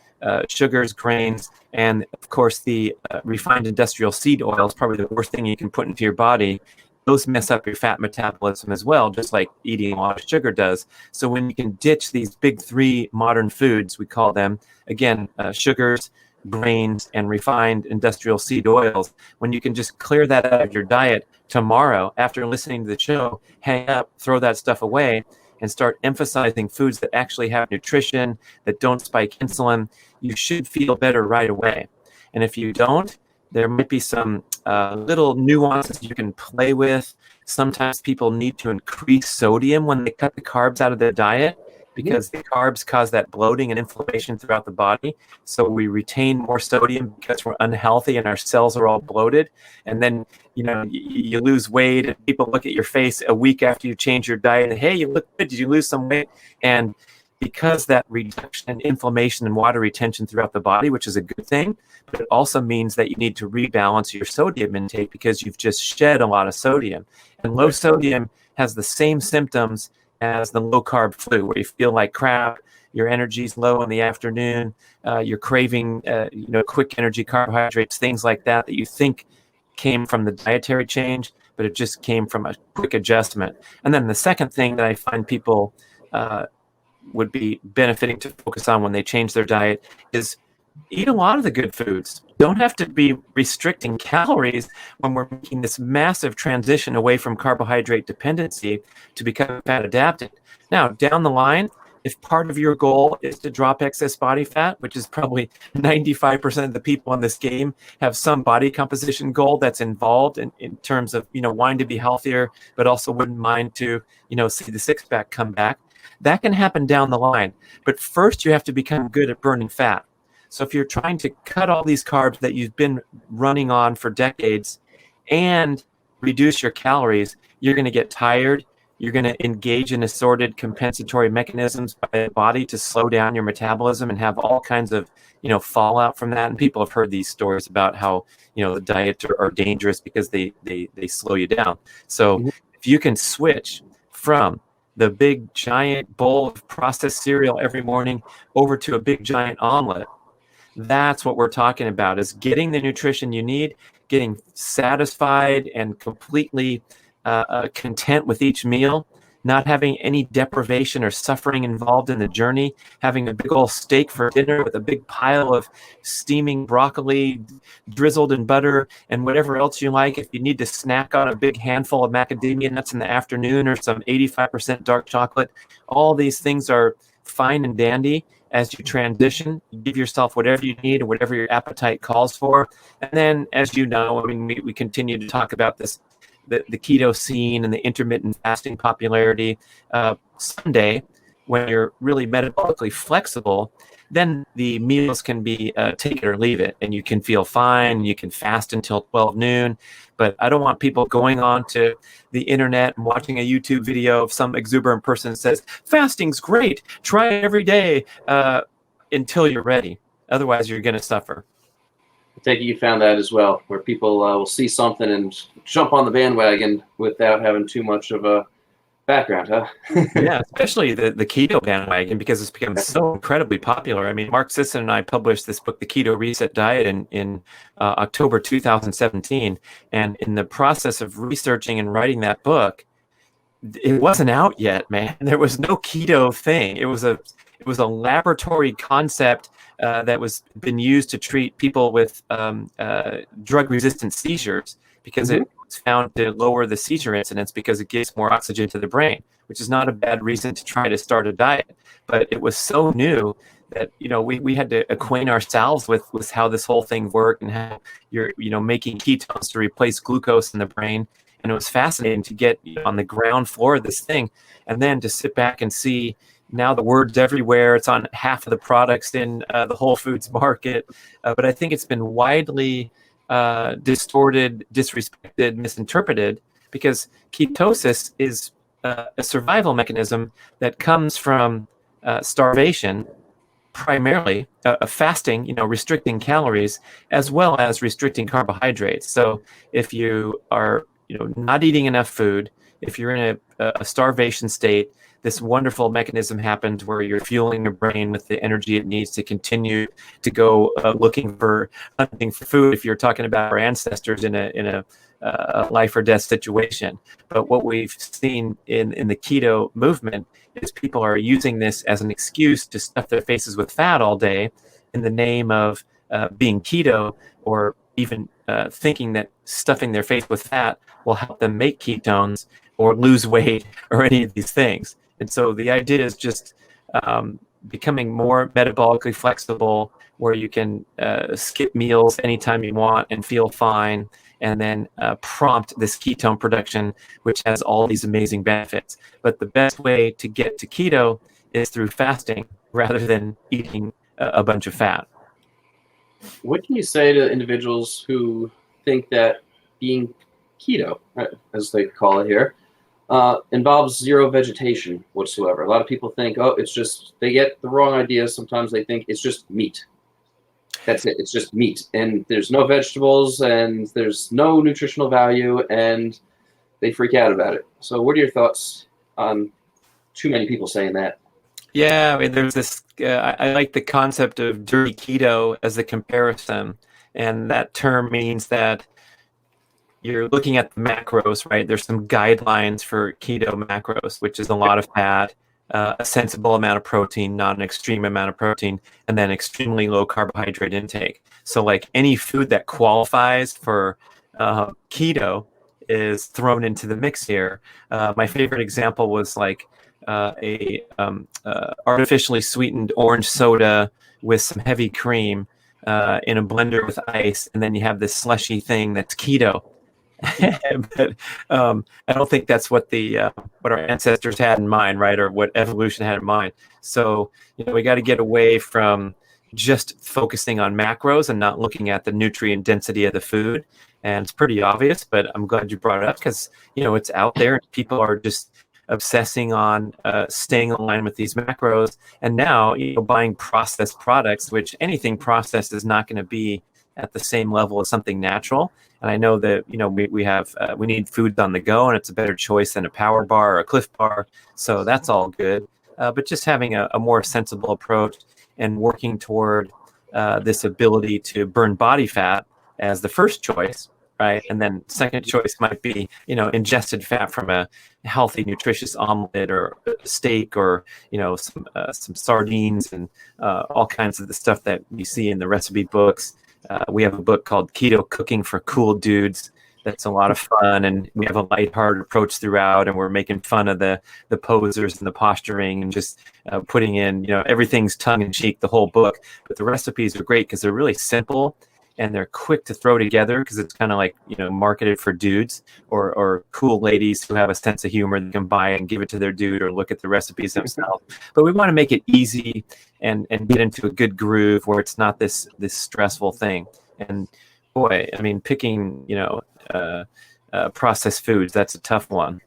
sugars, grains, and of course the refined industrial seed oil is probably the worst thing you can put into your body. Those mess up your fat metabolism as well, just like eating a lot of sugar does. So when you can ditch these big three modern foods, we call them, again, sugars, grains, and refined industrial seed oils, when you can just clear that out of your diet tomorrow after listening to the show, hang up, throw that stuff away, and start emphasizing foods that actually have nutrition, that don't spike insulin, you should feel better right away. And if you don't, there might be some little nuances you can play with. Sometimes people need to increase sodium when they cut the carbs out of their diet, because the carbs cause that bloating and inflammation throughout the body. So we retain more sodium because we're unhealthy and our cells are all bloated. And then, you lose weight and people look at your face a week after you change your diet and, hey, you look good. Did you lose some weight? And because that reduction in inflammation and water retention throughout the body, which is a good thing, but it also means that you need to rebalance your sodium intake because you've just shed a lot of sodium. And low sodium has the same symptoms as the low-carb flu, where you feel like crap, your energy's low in the afternoon, you're craving quick energy carbohydrates, things like that you think came from the dietary change, but it just came from a quick adjustment. And then the second thing that I find people would be benefiting to focus on when they change their diet is eat a lot of the good foods. Don't have to be restricting calories when we're making this massive transition away from carbohydrate dependency to become fat adapted. Now, down the line, if part of your goal is to drop excess body fat, which is probably 95% of the people in this game have some body composition goal that's involved in terms of, wanting to be healthier, but also wouldn't mind to, see the six-pack come back. That can happen down the line. But first, you have to become good at burning fat. So if you're trying to cut all these carbs that you've been running on for decades and reduce your calories, you're going to get tired. You're going to engage in assorted compensatory mechanisms by the body to slow down your metabolism and have all kinds of, fallout from that. And people have heard these stories about how, the diets are dangerous because they slow you down. So if you can switch from the big giant bowl of processed cereal every morning over to a big giant omelet, that's what we're talking about, is getting the nutrition you need, getting satisfied and completely content with each meal, not having any deprivation or suffering involved in the journey, having a big old steak for dinner with a big pile of steaming broccoli drizzled in butter and whatever else you like. If you need to snack on a big handful of macadamia nuts in the afternoon or some 85% dark chocolate, all these things are fine and dandy. As you transition, you give yourself whatever you need or whatever your appetite calls for. And then, as you know, we continue to talk about this, the keto scene and the intermittent fasting popularity. Someday, when you're really metabolically flexible, then the meals can be take it or leave it, and you can feel fine. You can fast until 12 noon. But I don't want people going on to the internet and watching a YouTube video of some exuberant person that says, fasting's great, try it every day, until you're ready. Otherwise, you're going to suffer. I take it you found that as well, where people will see something and jump on the bandwagon without having too much of a background, huh? Yeah, especially the keto bandwagon, because it's become so incredibly popular. I mean, Mark Sisson and I published this book, The Keto Reset Diet, in October 2017. And in the process of researching and writing that book, it wasn't out yet, man. There was no keto thing. It was a laboratory concept that was been used to treat people with drug-resistant seizures, because it was found to lower the seizure incidence because it gives more oxygen to the brain, which is not a bad reason to try to start a diet. But it was so new that, we had to acquaint ourselves with how this whole thing worked and how you're, making ketones to replace glucose in the brain. And it was fascinating to get on the ground floor of this thing, and then to sit back and see now the word's everywhere. It's on half of the products in the Whole Foods market. But I think it's been widely distorted, disrespected, misinterpreted, because ketosis is a survival mechanism that comes from starvation, primarily fasting, restricting calories, as well as restricting carbohydrates. So if you are, not eating enough food, if you're in a starvation state, this wonderful mechanism happens where you're fueling your brain with the energy it needs to continue to go hunting for food. If you're talking about our ancestors in a life or death situation. But what we've seen in the keto movement is people are using this as an excuse to stuff their faces with fat all day in the name of being keto, or even thinking that stuffing their face with fat will help them make ketones or lose weight or any of these things. And so the idea is just becoming more metabolically flexible, where you can skip meals anytime you want and feel fine, and then prompt this ketone production, which has all these amazing benefits. But the best way to get to keto is through fasting rather than eating a bunch of fat. What can you say to individuals who think that being keto, as they call it here, involves zero vegetation whatsoever? A lot of people think, it's just, they get the wrong idea. Sometimes they think it's just meat. That's it. It's just meat. And there's no vegetables and there's no nutritional value, and they freak out about it. So what are your thoughts on too many people saying that? Yeah, I mean, there's this, I like the concept of dirty keto as a comparison. And that term means that you're looking at the macros, right? There's some guidelines for keto macros, which is a lot of fat, a sensible amount of protein, not an extreme amount of protein, and then extremely low carbohydrate intake. So like any food that qualifies for keto is thrown into the mix here. My favorite example was like a artificially sweetened orange soda with some heavy cream in a blender with ice, and then you have this slushy thing that's keto. But I don't think that's what what our ancestors had in mind, right? Or what evolution had in mind. So, we got to get away from just focusing on macros and not looking at the nutrient density of the food. And it's pretty obvious, but I'm glad you brought it up because, it's out there and people are just obsessing on staying aligned with these macros. And now, buying processed products, which anything processed is not going to be at the same level as something natural. And I know that, we need food on the go, and it's a better choice than a power bar or a Cliff Bar. So that's all good. But just having a more sensible approach and working toward this ability to burn body fat as the first choice, right? And then second choice might be, ingested fat from a healthy, nutritious omelet or steak, or, some sardines and all kinds of the stuff that you see in the recipe books. We have a book called Keto Cooking for Cool Dudes. That's a lot of fun, and we have a lighthearted approach throughout, and we're making fun of the posers and the posturing, and just putting in, everything's tongue-in-cheek, the whole book. But the recipes are great because they're really simple, and they're quick to throw together because it's kind of like, marketed for dudes or cool ladies who have a sense of humor that can buy it and give it to their dude or look at the recipes themselves. But we want to make it easy and get into a good groove where it's not this stressful thing. And boy, I mean, picking, processed foods, that's a tough one.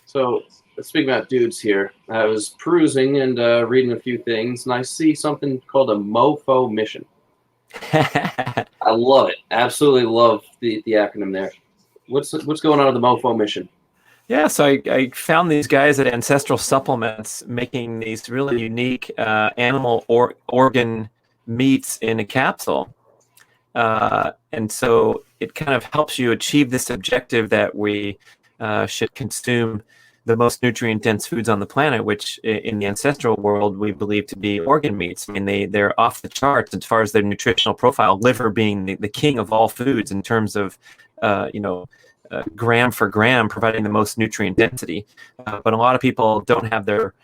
So speaking about dudes here, I was perusing and reading a few things, and I see something called a MOFO mission. I love it. Absolutely love the acronym there. What's going on with the MOFO mission? Yeah, so I found these guys at Ancestral Supplements making these really unique animal organ meats in a capsule. And so it kind of helps you achieve this objective that we should consume the most nutrient-dense foods on the planet, which in the ancestral world we believe to be organ meats. I mean, they're off the charts as far as their nutritional profile, liver being the king of all foods in terms of, gram for gram, providing the most nutrient density. But a lot of people don't have their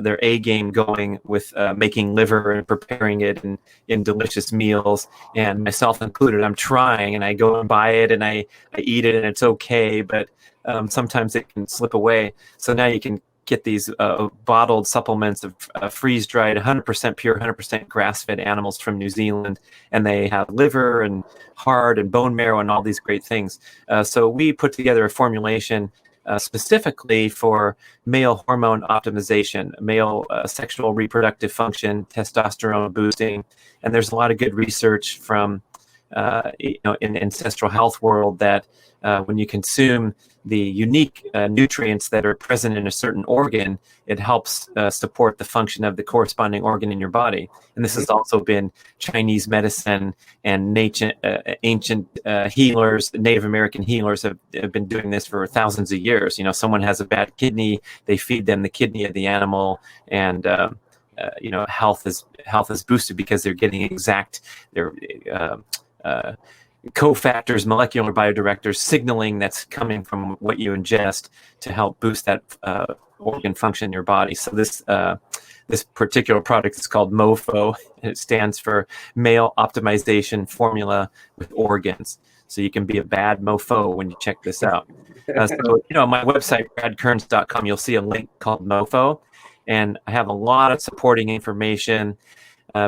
their A game going with making liver and preparing it in delicious meals, and myself included. I'm trying, and I go and buy it, and I eat it, and it's okay, but sometimes it can slip away. So now you can get these bottled supplements of freeze-dried, 100% pure, 100% grass-fed animals from New Zealand, and they have liver and heart and bone marrow and all these great things. So we put together a formulation specifically for male hormone optimization, male sexual reproductive function, testosterone boosting, and there's a lot of good research from in ancestral health world that when you consume the unique nutrients that are present in a certain organ, it helps support the function of the corresponding organ in your body. And this has also been Chinese medicine and ancient healers, Native American healers have been doing this for thousands of years. Someone has a bad kidney, they feed them the kidney of the animal, and health is boosted because they're getting their cofactors, molecular biodirectors, signaling that's coming from what you ingest to help boost that organ function in your body. So this particular product is called MOFO, and it stands for Male Optimization Formula with Organs. So you can be a bad mofo when you check this out. So my website, bradkearns.com, you'll see a link called MOFO, and I have a lot of supporting information.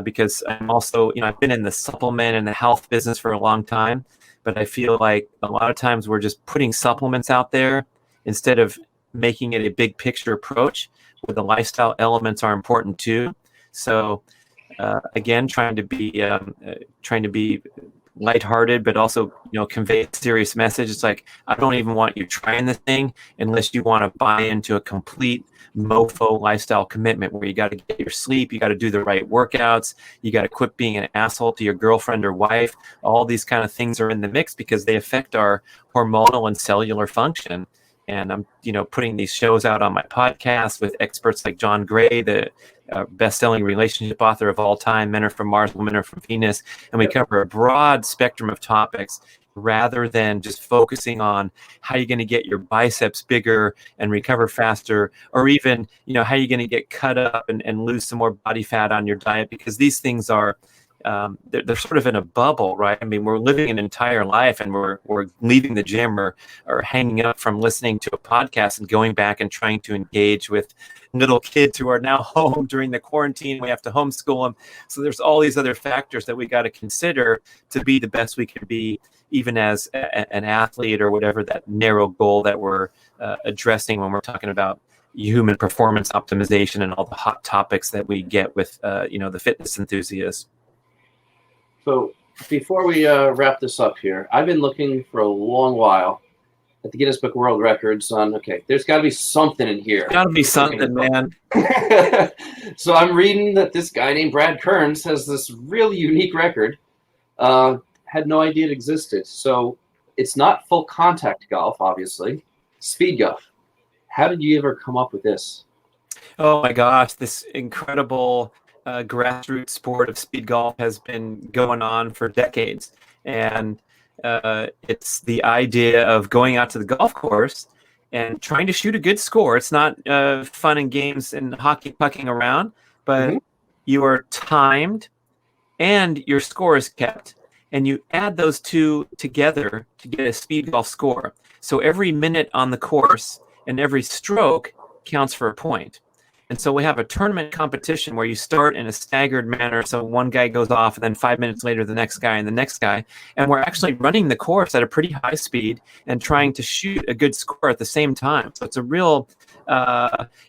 Because I'm also, I've been in the supplement and the health business for a long time, but I feel like a lot of times we're just putting supplements out there instead of making it a big picture approach where the lifestyle elements are important too. So again, trying to be lighthearted, but also, convey a serious message. It's like, I don't even want you trying the thing unless you want to buy into a complete MOFO lifestyle commitment where you got to get your sleep, you got to do the right workouts, you got to quit being an asshole to your girlfriend or wife. All these kind of things are in the mix because they affect our hormonal and cellular function. And I'm, putting these shows out on my podcast with experts like John Gray, the best-selling relationship author of all time, Men Are From Mars, Women Are From Venus. And we cover a broad spectrum of topics rather than just focusing on how you're going to get your biceps bigger and recover faster, or even, how you're going to get cut up and lose some more body fat on your diet, because these things are, they're sort of in a bubble, right? I mean, we're living an entire life and we're leaving the gym or hanging up from listening to a podcast and going back and trying to engage with little kids who are now home during the quarantine. We have to homeschool them. So there's all these other factors that we got to consider to be the best we can be, even as an athlete or whatever that narrow goal that we're addressing when we're talking about human performance optimization and all the hot topics that we get with, the fitness enthusiasts. So before we wrap this up here, I've been looking for a long while at the Guinness Book of World Records on, there's got to be something in here. Got to be something, man. So I'm reading that this guy named Brad Kearns has this really unique record. Had no idea it existed. So it's not full contact golf, obviously. Speed golf. How did you ever come up with this? Oh my gosh, this incredible grassroots sport of speed golf has been going on for decades. And it's the idea of going out to the golf course and trying to shoot a good score. It's not fun and games and hockey pucking around, but you are timed and your score is kept. And you add those two together to get a speed golf score. So every minute on the course and every stroke counts for a point. And so we have a tournament competition where you start in a staggered manner. So one guy goes off, and then 5 minutes later, the next guy and the next guy. And we're actually running the course at a pretty high speed and trying to shoot a good score at the same time. So it's a real,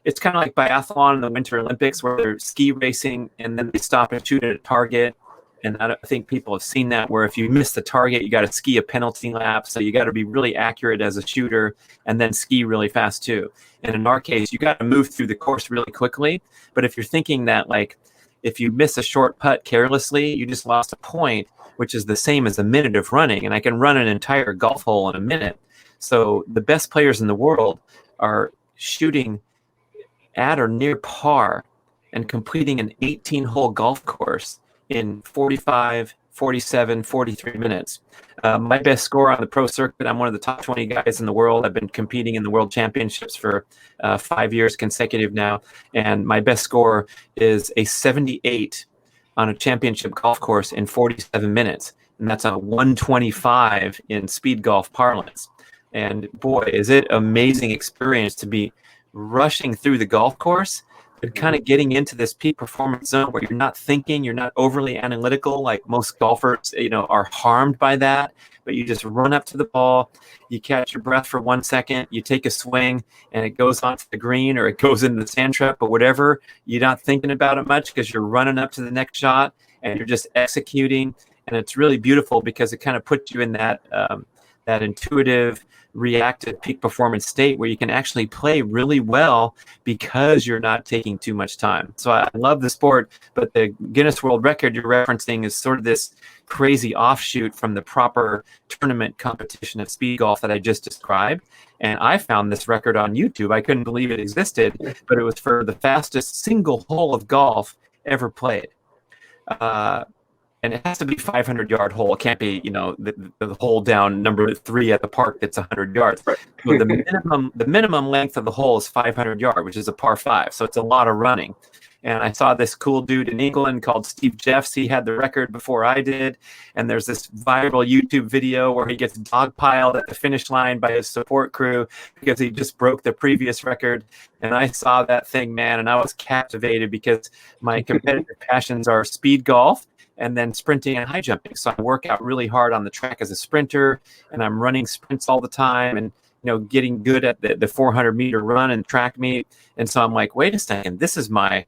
it's kind of like biathlon in the Winter Olympics where they're ski racing and then they stop and shoot at a target. And I think people have seen that, where if you miss the target, you got to ski a penalty lap. So you got to be really accurate as a shooter and then ski really fast too. And in our case, you got to move through the course really quickly. But if you're thinking that, like, if you miss a short putt carelessly, you just lost a point, which is the same as a minute of running. And I can run an entire golf hole in a minute. So the best players in the world are shooting at or near par and completing an 18-hole golf course in 45, 47, 43 minutes. My best score on the pro circuit, I'm one of the top 20 guys in the world. I've been competing in the world championships for 5 years consecutive now. And my best score is a 78 on a championship golf course in 47 minutes. And that's a 125 in speed golf parlance. And boy, is it amazing experience to be rushing through the golf course, but kind of getting into this peak performance zone where you're not thinking, you're not overly analytical like most golfers, are harmed by that. But you just run up to the ball, you catch your breath for 1 second, you take a swing, and it goes onto the green or it goes into the sand trap, but whatever, you're not thinking about it much because you're running up to the next shot and you're just executing. And it's really beautiful because it kind of puts you in that intuitive, reactive peak performance state where you can actually play really well because you're not taking too much time. So I love the sport, but the Guinness World Record you're referencing is sort of this crazy offshoot from the proper tournament competition of speed golf that I just described. And I found this record on YouTube. I couldn't believe it existed, but it was for the fastest single hole of golf ever played. And it has to be 500-yard hole. It can't be, the hole down number 3 at the park that's 100 yards. Right. So the minimum length of the hole is 500 yards, which is a par 5. So it's a lot of running. And I saw this cool dude in England called Steve Jeffs. He had the record before I did. And there's this viral YouTube video where he gets dogpiled at the finish line by his support crew because he just broke the previous record. And I saw that thing, man, and I was captivated because my competitive passions are speed golf and then sprinting and high jumping. So I work out really hard on the track as a sprinter, and I'm running sprints all the time and, getting good at the 400-meter run and track meet. And so I'm like, wait a second, this is my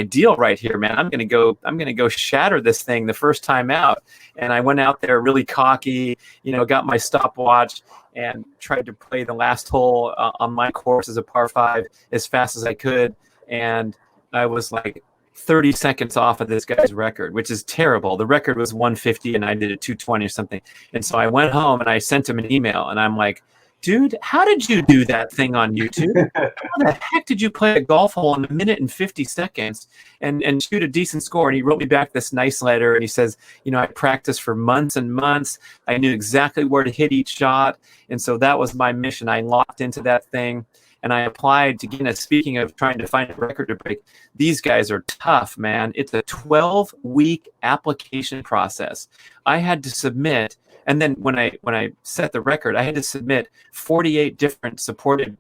deal right here, man. I'm going to go shatter this thing the first time out. And I went out there really cocky, got my stopwatch and tried to play the last hole on my course as a par 5 as fast as I could. And I was like 30 seconds off of this guy's record, which is terrible. The record was 150 and I did it 220 or something. And so I went home and I sent him an email and I'm like, dude, how did you do that thing on YouTube? How the heck did you play a golf hole in 1 minute and 50 seconds and shoot a decent score? And he wrote me back this nice letter and he says, I practiced for months and months. I knew exactly where to hit each shot. And so that was my mission. I locked into that thing. And I applied to Guinness. Speaking of trying to find a record to break, these guys are tough, man. It's a 12-week application process. I had to submit, and then when I set the record, I had to submit 48 different supported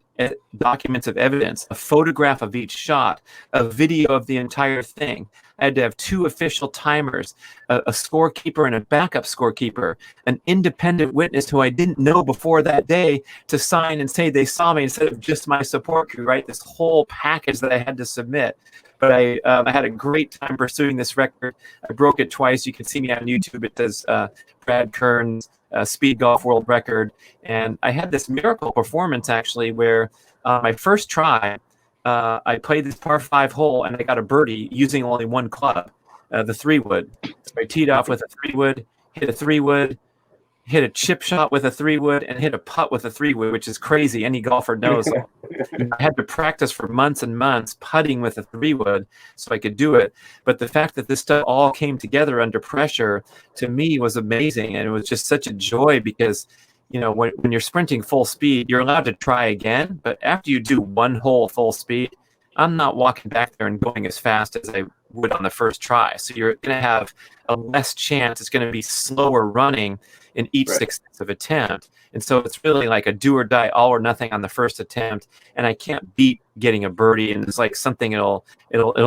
documents of evidence, a photograph of each shot, a video of the entire thing. I had to have 2 official timers, a scorekeeper and a backup scorekeeper, an independent witness who I didn't know before that day to sign and say they saw me instead of just my support crew, right? This whole package that I had to submit. But I had a great time pursuing this record. I broke it twice. You can see me on YouTube. It says Brad Kearns, speed golf world record. And I had this miracle performance actually where my first try, I played this par 5 hole and I got a birdie using only one club, the 3-wood. So I teed off with a 3-wood, hit a 3-wood, hit a chip shot with a 3-wood, and hit a putt with a 3-wood, which is crazy. Any golfer knows. I had to practice for months and months putting with a 3-wood so I could do it. But the fact that this stuff all came together under pressure to me was amazing. And it was just such a joy because when you're sprinting full speed, you're allowed to try again. But after you do one hole full speed, I'm not walking back there and going as fast as I would on the first try. So you're going to have a less chance. It's going to be slower running in each successive attempt. And so it's really like a do or die, all or nothing on the first attempt. And I can't beat getting a birdie. And it's like something it'll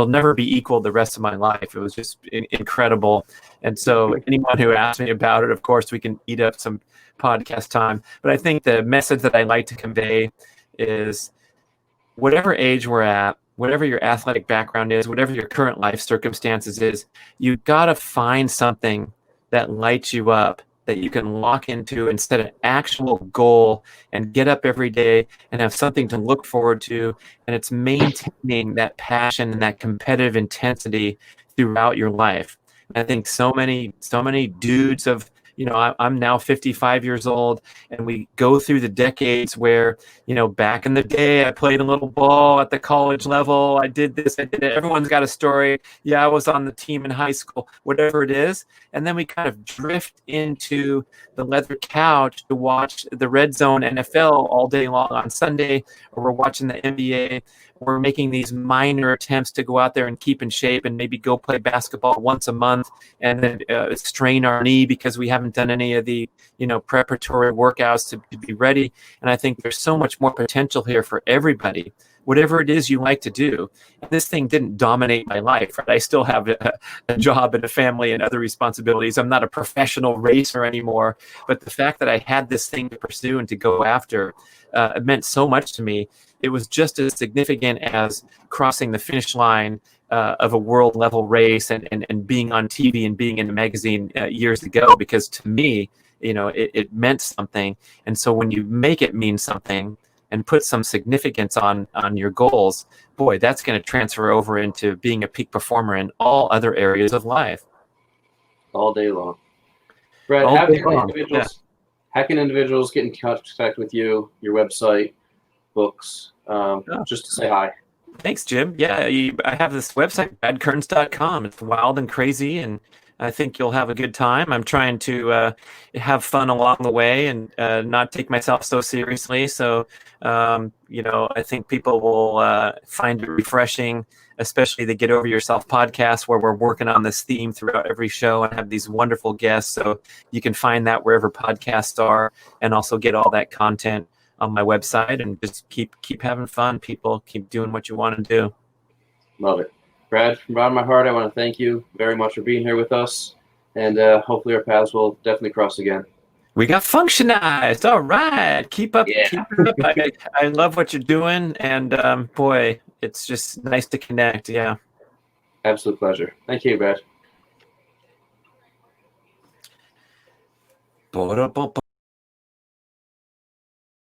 never be equal the rest of my life. It was just incredible. And so anyone who asks me about it, of course, we can eat up some podcast time. But I think the message that I like to convey is whatever age we're at, whatever your athletic background is, whatever your current life circumstances is, you've got to find something that lights you up, that you can lock into and set an actual goal and get up every day and have something to look forward to. And it's maintaining that passion and that competitive intensity throughout your life. And I think so many dudes of I'm now 55 years old, and we go through the decades where, back in the day, I played a little ball at the college level. I did this, I did it. Everyone's got a story. Yeah, I was on the team in high school, whatever it is. And then we kind of drift into the leather couch to watch the Red Zone NFL all day long on Sunday, or we're watching the NBA. We're making these minor attempts to go out there and keep in shape and maybe go play basketball once a month, and then strain our knee because we haven't done any of the preparatory workouts to be ready. And I think there's so much more potential here for everybody, whatever it is you like to do. And this thing didn't dominate my life, right? I still have a job and a family and other responsibilities. I'm not a professional racer anymore, but the fact that I had this thing to pursue and to go after it meant so much to me. It was just as significant as crossing the finish line of a world level race and being on TV and being in a magazine years ago, because to me, it meant something. And so when you make it mean something and put some significance on your goals, boy, that's going to transfer over into being a peak performer in all other areas of life. All day long. Brad, how can individuals get in contact with you, your website, books, just to say hi? Thanks, Jim. Yeah, I have this website, bradkearns.com. It's wild and crazy, and I think you'll have a good time. I'm trying to have fun along the way and not take myself so seriously. So, I think people will find it refreshing, especially the Get Over Yourself podcast, where we're working on this theme throughout every show and have these wonderful guests. So you can find that wherever podcasts are, and also get all that content on my website, and just keep having fun, people. Keep doing what you want to do. Love it. Brad, from the bottom of my heart, I want to thank you very much for being here with us, and hopefully our paths will definitely cross again. We got Functionised. All right. Keep up. Yeah. Keep it up. I love what you're doing, and boy, it's just nice to connect. Yeah. Absolute pleasure. Thank you, Brad.